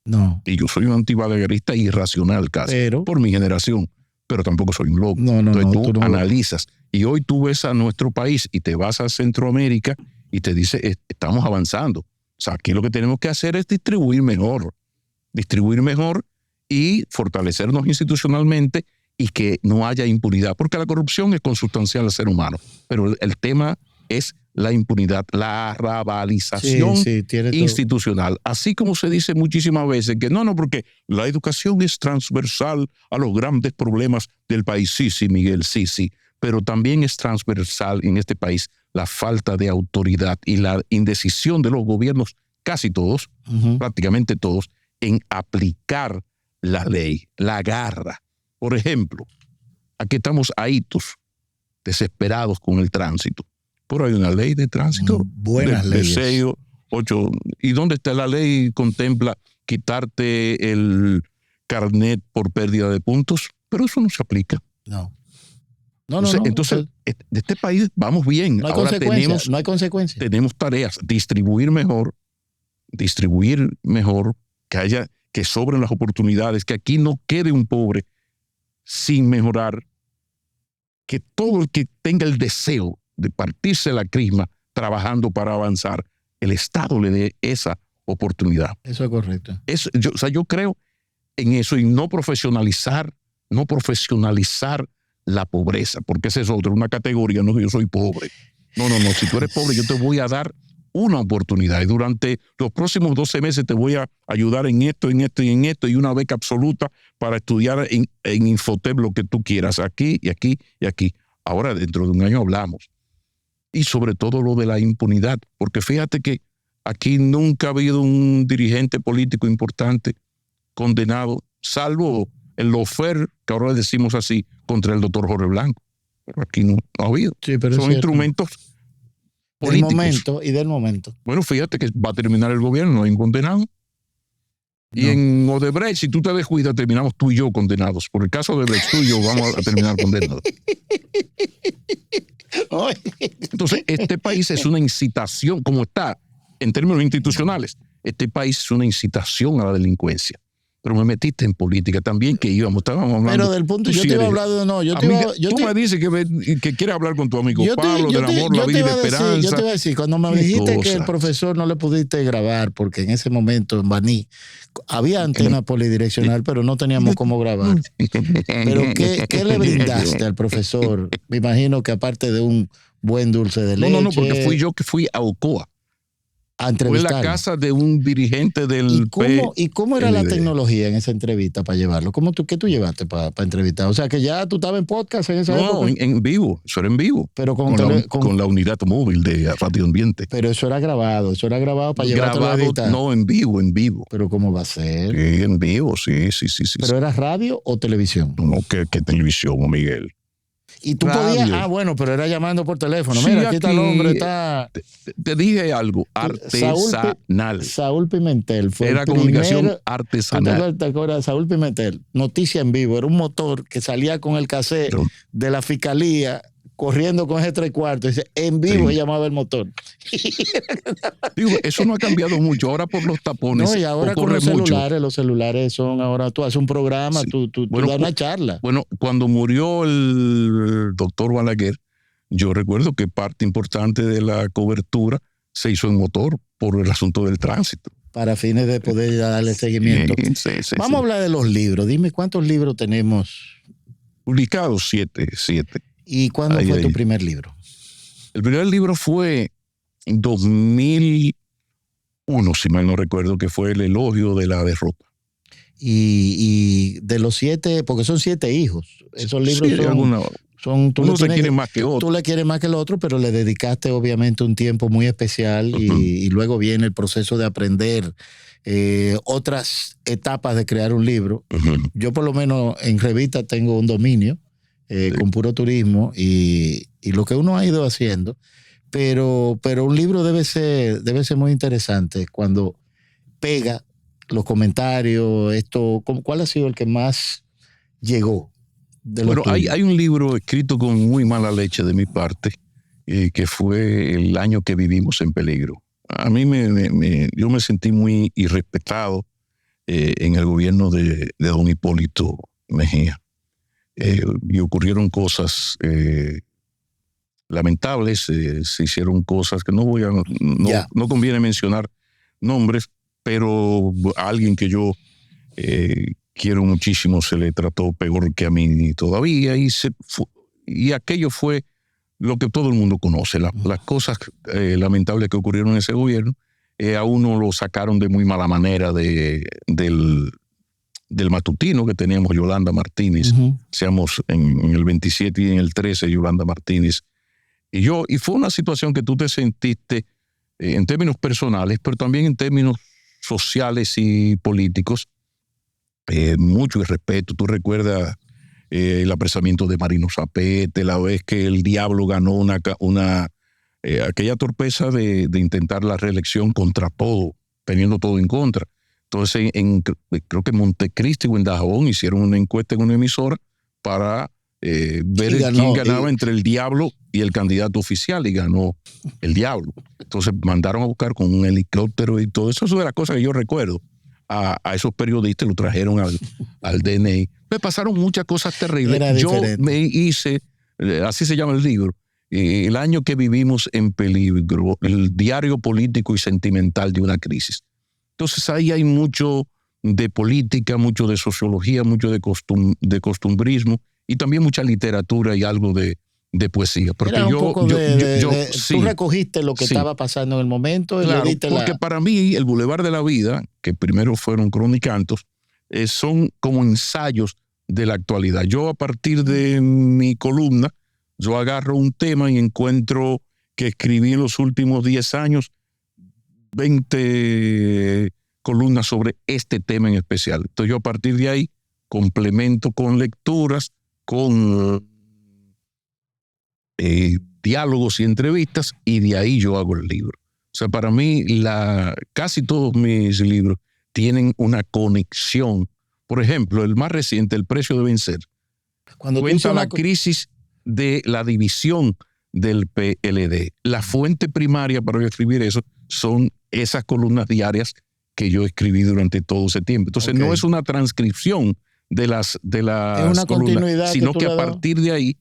No. Y yo soy un antibalaguerista irracional casi, por mi generación, pero tampoco soy un loco. Entonces tú analizas, y hoy tú ves a nuestro país y te vas a Centroamérica y te dice, estamos avanzando. O sea, aquí lo que tenemos que hacer es distribuir mejor y fortalecernos institucionalmente y que no haya impunidad, porque la corrupción es consustancial al ser humano, pero el tema es la impunidad, la arrabalización institucional. Así como se dice muchísimas veces que no, porque la educación es transversal a los grandes problemas del país. Sí, Miguel, sí. Pero también es transversal en este país la falta de autoridad y la indecisión de los gobiernos, casi todos, prácticamente todos, en aplicar la ley, la garra. Por ejemplo, aquí estamos ahitos, desesperados con el tránsito. Pero hay una ley de tránsito. Buenas leyes. De 6, 8. ¿Y dónde está la ley que contempla quitarte el carnet por pérdida de puntos? Pero eso no se aplica. No. Entonces, de este país vamos bien. No hay Ahora no hay consecuencias. Tenemos tareas, distribuir mejor, que sobren las oportunidades, que aquí no quede un pobre sin mejorar, que todo el que tenga el deseo de partirse la crisma trabajando para avanzar, el Estado le dé esa oportunidad. Eso es correcto. Yo creo en eso y no profesionalizar la pobreza, porque esa es otra, una categoría, no que yo soy pobre. No, si tú eres pobre yo te voy a dar una oportunidad y durante los próximos 12 meses te voy a ayudar en esto y una beca absoluta para estudiar en Infotep lo que tú quieras, aquí y aquí y aquí. Ahora, dentro de un año hablamos. Y sobre todo lo de la impunidad, porque fíjate que aquí nunca ha habido un dirigente político importante condenado, salvo el lofer, que ahora le decimos así, contra el doctor Jorge Blanco. Pero aquí no ha habido. Sí, pero son instrumentos políticos. Del momento. Bueno, fíjate que va a terminar el gobierno, no hay un condenado. No. Y en Odebrecht, si tú te descuidas, terminamos tú y yo condenados. Por el caso de Odebrecht, tú y yo vamos a terminar condenados. Entonces, este país es una incitación, como está en términos institucionales, este país es una incitación a la delincuencia. Pero me metiste en política también, que estábamos hablando. Pero del punto, yo te iba a hablar de tú me dices que quieres hablar con tu amigo Pablo del amor, la vida y la esperanza. Yo te iba a decir, cuando me dijiste que el profesor no le pudiste grabar, porque en ese momento en Baní había antena polidireccional, pero no teníamos cómo grabar. Pero ¿qué le brindaste al profesor? Me imagino que aparte de un buen dulce de leche. No, porque fui yo que fui a Ocoa. Fue en la casa de un dirigente del ¿Y cómo era la tecnología en esa entrevista para llevarlo? ¿Qué tú llevaste para entrevistar? O sea, que ya tú estabas en podcast en esa época. No, en vivo. Eso era en vivo. Pero con la unidad móvil de Radio Ambiente. Pero eso era grabado para llevarlo a editar. No, en vivo. ¿Pero cómo va a ser? Sí, en vivo, sí. ¿Pero era radio o televisión? No, ¿qué televisión, Miguel? Y tú podías, pero era llamando por teléfono. Sí, mira, aquí está el hombre, está... Te dije algo, artesanal. Saúl Pimentel fue era comunicación artesanal. ¿Te acuerdas? Saúl Pimentel, noticia en vivo, era un motor que salía con el cassette de la fiscalía, corriendo con ese 3/4, dice, en vivo se llamaba el motor. Digo, eso no ha cambiado mucho. Ahora por los tapones. No, y ahora con los celulares son, ahora tú haces un programa, tú das una charla. Bueno, cuando murió el doctor Balaguer, yo recuerdo que parte importante de la cobertura se hizo en motor por el asunto del tránsito. Para fines de poder darle seguimiento. Sí, Vamos a hablar de los libros. Dime cuántos libros tenemos. Publicados, 7. ¿Y cuándo fue tu primer libro? El primer libro fue en 2001, si mal no recuerdo, que fue El elogio de la derrota. Y de los 7, porque son 7 hijos, esos libros son uno se quiere más que otro. Tú le quieres más que el otro, pero le dedicaste obviamente un tiempo muy especial y luego viene el proceso de aprender otras etapas de crear un libro. Yo por lo menos en revista tengo un dominio con puro turismo y lo que uno ha ido haciendo, pero un libro debe ser muy interesante cuando pega los comentarios, ¿cuál ha sido el que más llegó? Bueno, hay un libro escrito con muy mala leche de mi parte, que fue El año que vivimos en peligro. A mí yo me sentí muy irrespetado en el gobierno de don Hipólito Mejía. Y ocurrieron cosas lamentables, se hicieron cosas que no conviene mencionar nombres, pero a alguien que yo quiero muchísimo se le trató peor que a mí todavía y aquello fue lo que todo el mundo conoce, las cosas lamentables que ocurrieron en ese gobierno. A uno lo sacaron de muy mala manera del matutino que teníamos, Yolanda Martínez. Seamos en el 27 y en el 13, Yolanda Martínez. Y fue una situación que tú te sentiste en términos personales, pero también en términos sociales y políticos, mucho irrespeto. Tú recuerdas el apresamiento de Marino Zapete, la vez que el diablo ganó aquella torpeza de intentar la reelección contra todo, teniendo todo en contra. Entonces, creo que en Montecristi o en Dajabón hicieron una encuesta en una emisora para ver quién ganaba entre el diablo y el candidato oficial, y ganó el diablo. Entonces mandaron a buscar con un helicóptero y todo eso. Eso es la cosa que yo recuerdo. A esos periodistas lo trajeron al DNI. Me pasaron muchas cosas terribles. Yo me hice, así se llama el libro, El año que vivimos en peligro, el diario político y sentimental de una crisis. Entonces ahí hay mucho de política, mucho de sociología, mucho de costumbrismo, y también mucha literatura y algo de poesía. Porque tú recogiste lo que estaba pasando en el momento. Claro, porque para mí el Boulevard de la Vida, que primero fueron cronicantos, son como ensayos de la actualidad. Yo, a partir de mi columna, yo agarro un tema y encuentro que escribí en los últimos 10 años 20 columnas sobre este tema en especial. Entonces yo, a partir de ahí, complemento con lecturas, con diálogos y entrevistas, y de ahí yo hago el libro. O sea, para mí casi todos mis libros tienen una conexión. Por ejemplo, el más reciente, El precio de vencer, cuenta la crisis de la división del PLD. La fuente primaria para yo escribir eso son esas columnas diarias que yo escribí durante todo ese tiempo. Entonces no es una transcripción de las una columnas, sino que a partir de ahí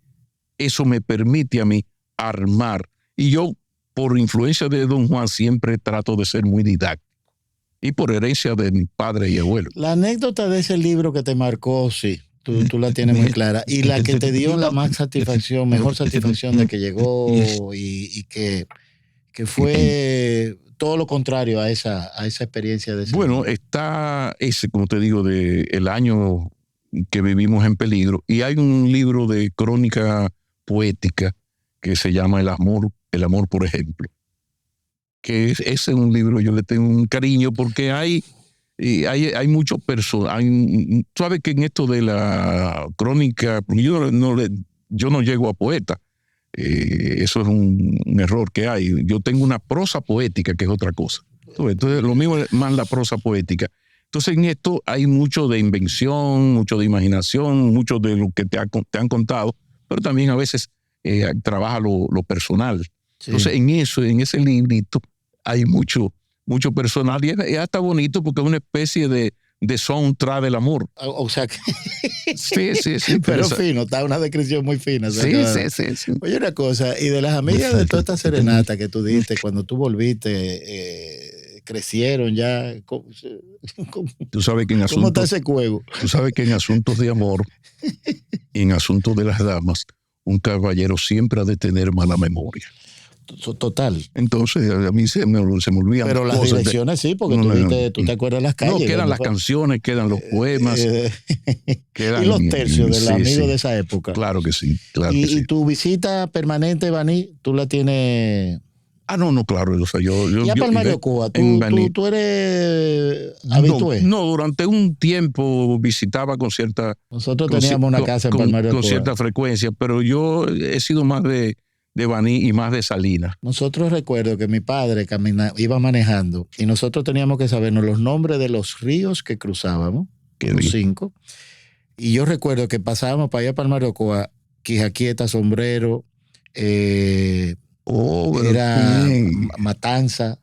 eso me permite a mí armar. Y yo, por influencia de don Juan, siempre trato de ser muy didáctico. Y por herencia de mi padre y abuelo. La anécdota de ese libro que te marcó, sí, tú la tienes muy clara. Y la que te dio la mejor satisfacción de que llegó y que fue todo lo contrario a esa experiencia de ese Bueno, libro. Está ese, como te digo, de el año que vivimos en peligro. Y hay un libro de crónica poética que se llama El amor, por ejemplo. Que ese es un libro, yo le tengo un cariño porque hay muchos personajes. Sabes que en esto de la crónica, yo no llego a poeta. Eso es un error que hay. Yo tengo una prosa poética, que es otra cosa. Entonces, lo mismo es más la prosa poética. Entonces, en esto hay mucho de invención, mucho de imaginación, mucho de lo que te han contado, pero también a veces trabaja lo personal. Sí. Entonces, en ese librito hay mucho personal, y es hasta bonito porque es una especie de soundtrack del amor. O sea que... Sí. Pero fino, está una descripción muy fina. Sí. Oye, una cosa, y de las amigas de toda esta serenata que tú diste, cuando tú volviste, crecieron ya. Tú sabes que ¿Cómo está ese juego? Tú sabes que en asuntos de amor, en asuntos de las damas, un caballero siempre ha de tener mala memoria. Total. Entonces a mí se me olvidan. Pero las direcciones sí, porque tú te acuerdas de las calles. No, quedan las canciones, quedan los poemas. Y los tercios del amigo de esa época. Claro que sí. Y tu visita permanente, Baní, tú la tienes... No, claro. O sea, ¿Y a Palmario Cuba? ¿Tú eres habitué? No, durante un tiempo visitaba con cierta... Nosotros teníamos una casa en Palmario Cuba. Con cierta frecuencia, pero yo he sido más de Baní y más de Salinas. Nosotros recuerdo que mi padre iba manejando y nosotros teníamos que sabernos los nombres de los ríos que cruzábamos, los 5. Y yo recuerdo que pasábamos para allá para el Marocoa, Quijaquieta, Sombrero, era Matanza.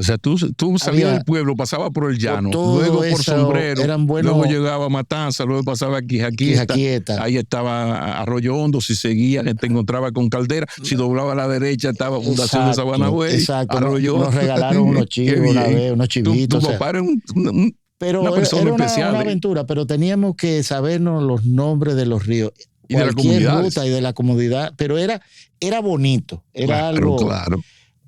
O sea, tú salías del pueblo, pasabas por el llano, luego por Sombrero, luego llegaba a Matanza, luego pasaba a Quijaquieta, ahí estaba Arroyo Hondo, si seguías te encontraba con Caldera, si doblaba a la derecha estaba Fundación de Sabana Güey. Exacto, nos regalaron unos chivos una vez, unos chivitos. Tu papá era una persona especial. Era una aventura, pero teníamos que sabernos los nombres de los ríos. Y de la comunidad. Ruta y de la comodidad, pero era bonito, era algo. Claro.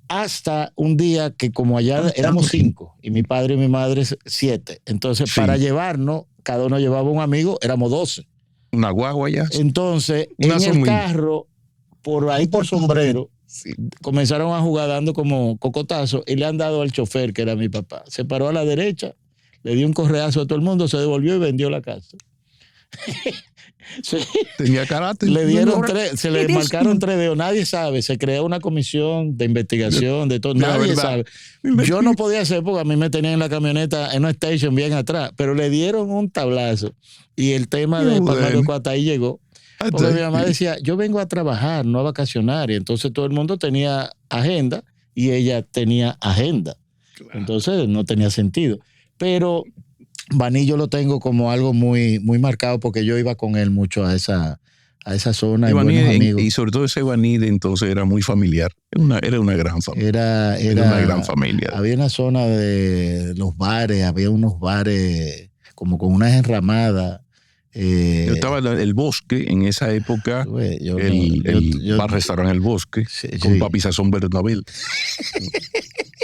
Hasta un día que como allá éramos 5 y mi padre y mi madre 7. Entonces, para llevarnos, cada uno llevaba un amigo, éramos 12. Una guagua ya. Entonces, en el carro, por ahí por Sombrero, comenzaron a jugar dando como cocotazo y le han dado al chofer, que era mi papá. Se paró a la derecha, le dio un correazo a todo el mundo, se devolvió y vendió la casa. Sí. Tenía carácter. Le dieron se le marcaron 3 dedos. Nadie sabe. Se creó una comisión de investigación de todo. Nadie sabe. Yo no podía hacer porque a mí me tenían en la camioneta en una station bien atrás, pero le dieron un tablazo. Y el tema de Palmario Coata ahí llegó. Porque mi mamá decía, yo vengo a trabajar, no a vacacionar. Y entonces todo el mundo tenía agenda y ella tenía agenda. Claro. Entonces no tenía sentido. Pero Baní yo lo tengo como algo muy, muy marcado porque yo iba con él mucho a esa zona y buenos amigos. Y sobre todo ese Baní de entonces era muy familiar. Era una gran familia. Era una gran familia. Había una zona de los bares, había unos bares como con unas enramadas. Yo estaba en el Bosque en esa época, el bar-restaurante El Bosque, con Papi Sazón Bernabel.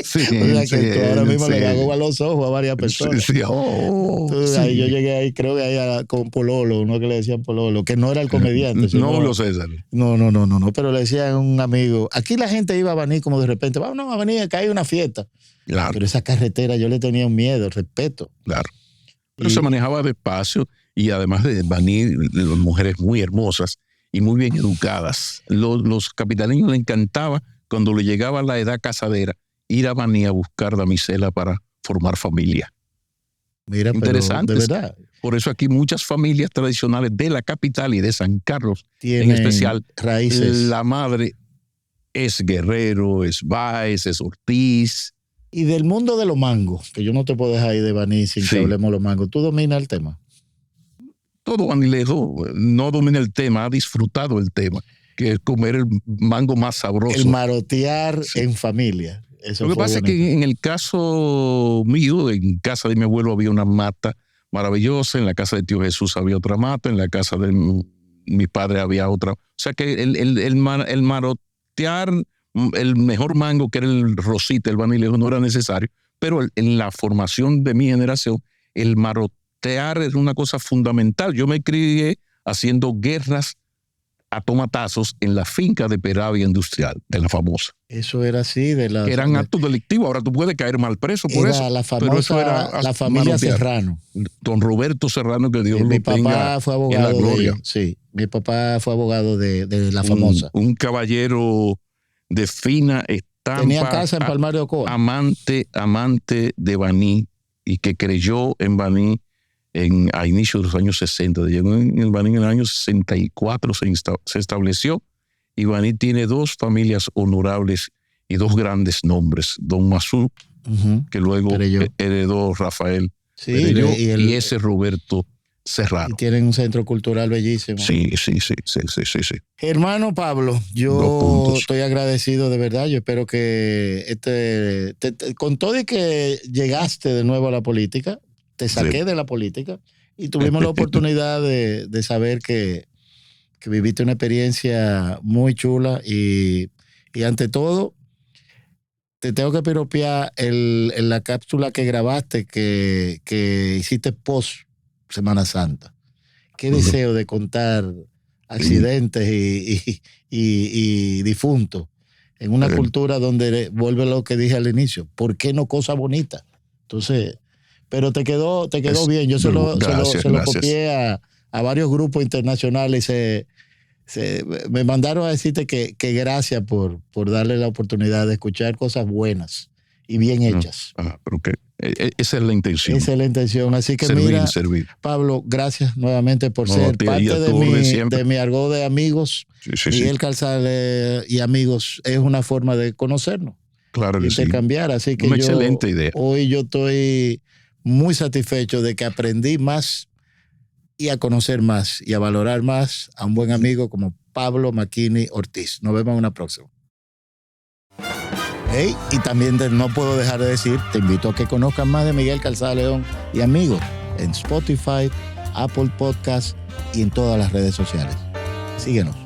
Sí, o sea que tú ahora mismo le hago a los ojos a varias personas. Sí. Entonces, ahí yo llegué ahí, creo que ahí con Pololo, uno que le decían Pololo, que no era el comediante. No lo César. No, pero le decían a un amigo. Aquí la gente iba a venir como de repente, vamos a venir, acá hay una fiesta. Claro. Pero esa carretera yo le tenía un miedo, respeto. Claro. Pero se manejaba despacio y además de Baní, mujeres muy hermosas y muy bien educadas. Los capitaleños les encantaba cuando le llegaba la edad casadera ir a Baní a buscar damisela para formar familia. Mira, interesante. De verdad. Por eso aquí muchas familias tradicionales de la capital y de San Carlos, en especial, raíces. La madre es Guerrero, es Báez, es Ortiz. Y del mundo de los mangos, que yo no te puedo dejar ahí de Baní sin que hablemos de los mangos. ¿Tú dominas el tema? Todo banilejo no domina el tema, ha disfrutado el tema, que es comer el mango más sabroso. El marotear en familia. Lo que pasa es que en el caso mío, en casa de mi abuelo había una mata maravillosa, en la casa de tío Jesús había otra mata, en la casa de mi padre había otra. O sea que el marotear, el mejor mango, que era el rosita, el banilejo, no era necesario, pero en la formación de mi generación, el marotear es una cosa fundamental. Yo me crié haciendo guerras a tomatazos en la finca de Peravia Industrial, de la famosa. Eso era así. Eran actos delictivos. Ahora tú puedes caer mal preso por eso. La famosa, la familia marotear. Serrano. Don Roberto Serrano, que Dios lo tenga fue abogado en la gloria. Sí, mi papá fue abogado de la famosa. Un caballero de fina estampa. Tenía casa en Palmario de Coa. Amante de Baní y que creyó en Baní a inicios de los años 60. Llegó en el Baní en el año 64, se estableció, y Baní tiene 2 familias honorables y 2 grandes nombres. Don Masú, que luego heredó Rafael Perelló, y ese Roberto Serrano. Y tienen un centro cultural bellísimo. Sí. Hermano Pablo, yo estoy agradecido de verdad. Yo espero que con todo y que llegaste de nuevo a la política, te saqué de la política y tuvimos la oportunidad de saber que viviste una experiencia muy chula y ante todo te tengo que piropear en la cápsula que grabaste que hiciste post Semana Santa. Qué deseo de contar accidentes y difuntos en una cultura donde vuelve lo que dije al inicio. ¿Por qué no cosa bonita? Entonces, pero te quedó bien. Yo se lo copié a varios grupos internacionales. Me mandaron a decirte que gracias por darle la oportunidad de escuchar cosas buenas y bien hechas. Pero que esa es la intención. Esa es la intención. Así que servir. Pablo, gracias nuevamente por ser parte de mi argot de amigos. Miguel Calzale y amigos es una forma de conocernos. Claro que intercambiar. Así que una excelente idea. Hoy yo estoy muy satisfecho de que aprendí más y a conocer más y a valorar más a un buen amigo como Pablo Macchini Ortiz. Nos vemos en una próxima. Hey, y también no puedo dejar de decir, te invito a que conozcan más de Miguel Calzada León y amigos en Spotify, Apple Podcasts y en todas las redes sociales. Síguenos.